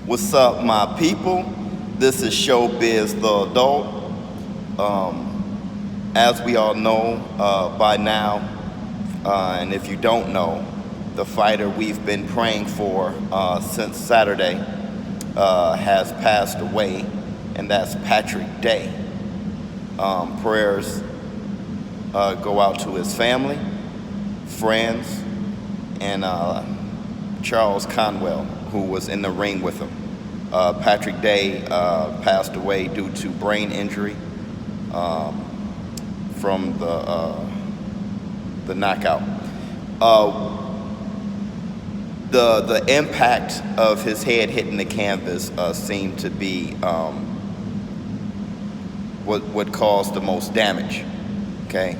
What's up, my people? This is ShowBizz the Adult. As we all know by now, and if you don't know, the fighter we've been praying for since Saturday has passed away, and that's Patrick Day. Prayers go out to his family, friends, and Charles Conwell, who was in the ring with him. Patrick Day passed away due to brain injury from the knockout. The impact of his head hitting the canvas seemed to be what caused the most damage. Okay,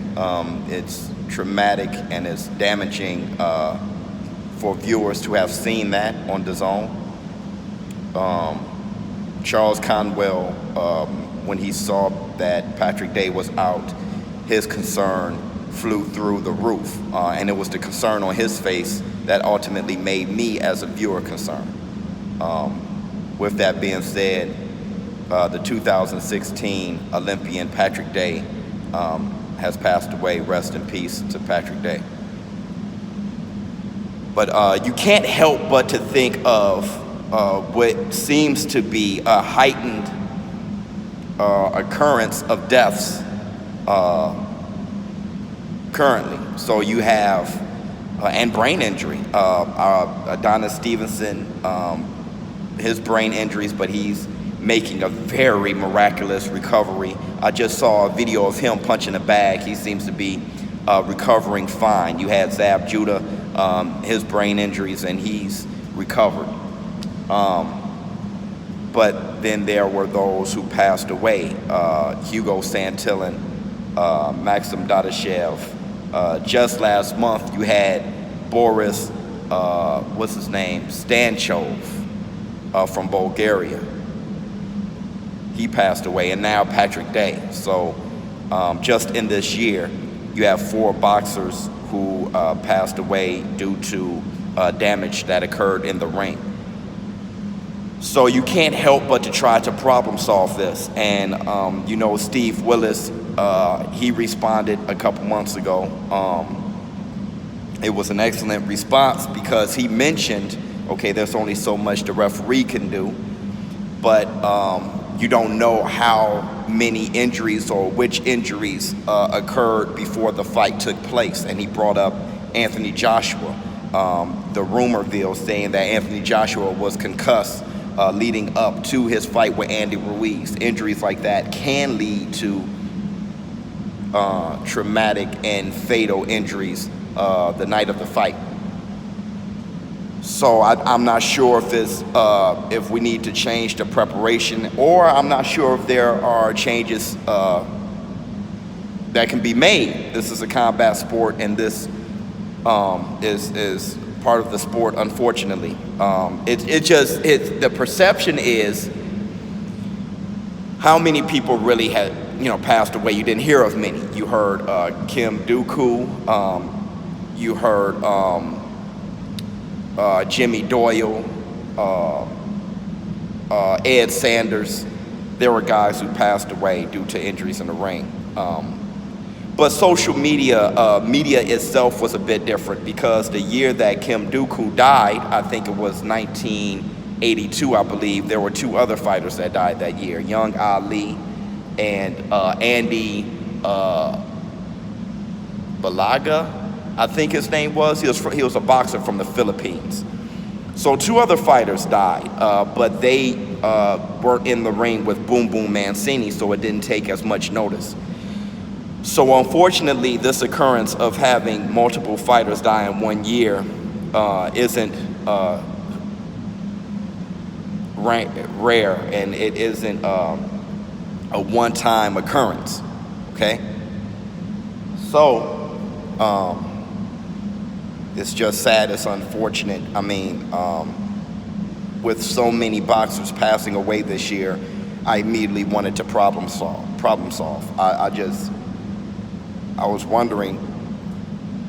it's traumatic and it's damaging for viewers to have seen that on DAZN. Charles Conwell, when he saw that Patrick Day was out, his concern flew through the roof, and it was the concern on his face that ultimately made me as a viewer concerned. With that being said, the 2016 Olympian Patrick Day has passed away. Rest in peace to Patrick Day. But you can't help but to think of what seems to be a heightened occurrence of deaths currently. So you have, and brain injury. Adonis Stevenson, his brain injuries, but he's making a very miraculous recovery. I just saw a video of him punching a bag. He seems to be recovering fine. You had Zab Judah, his brain injuries, and he's recovered. But then there were those who passed away. Hugo Santillan, Maxim Dadashev. Just last month, you had Boris, what's his name, Stanchov from Bulgaria. He passed away, and now Patrick Day. So just in this year, you have 4 boxers who passed away due to damage that occurred in the ring. So you can't help but to try to problem solve this. And you know, Steve Willis, he responded a couple months ago. It was an excellent response because he mentioned, okay, there's only so much the referee can do, but you don't know how many injuries or which injuries occurred before the fight took place. And he brought up Anthony Joshua, the rumorville saying that Anthony Joshua was concussed leading up to his fight with Andy Ruiz. Injuries like that can lead to traumatic and fatal injuries the night of the fight. So I'm not sure if we need to change the preparation, or I'm not sure if there are changes that can be made. This is a combat sport, and this is part of the sport, unfortunately. The perception is how many people really had, passed away. You didn't hear of many. You heard Kim Dooku, you heard Jimmy Doyle, Ed Sanders. There were guys who passed away due to injuries in the ring. But social media, media itself was a bit different, because the year that Kim Dooku died, I think it was 1982, I believe, there were 2 other fighters that died that year, Young Ali and Andy Balaga, I think his name was. He was a boxer from the Philippines. So 2 other fighters died, but they were in the ring with Boom Boom Mancini, so it didn't take as much notice. So unfortunately, this occurrence of having multiple fighters die in 1 year isn't rare, and it isn't a one-time occurrence, okay? So it's just sad, it's unfortunate. I mean, with so many boxers passing away this year, I immediately wanted to problem solve. I was wondering,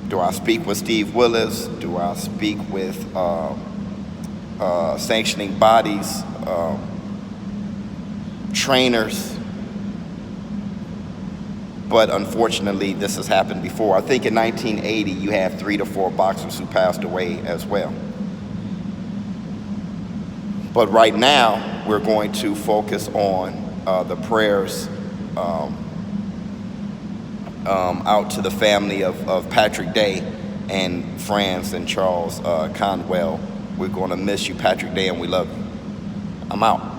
do I speak with Steve Willis? Do I speak with sanctioning bodies, trainers. But unfortunately, this has happened before. I think in 1980, you had 3 to 4 boxers who passed away as well. But right now, we're going to focus on the prayers out to the family of Patrick Day and Franz and Charles Conwell. We're going to miss you, Patrick Day, and we love you. I'm out.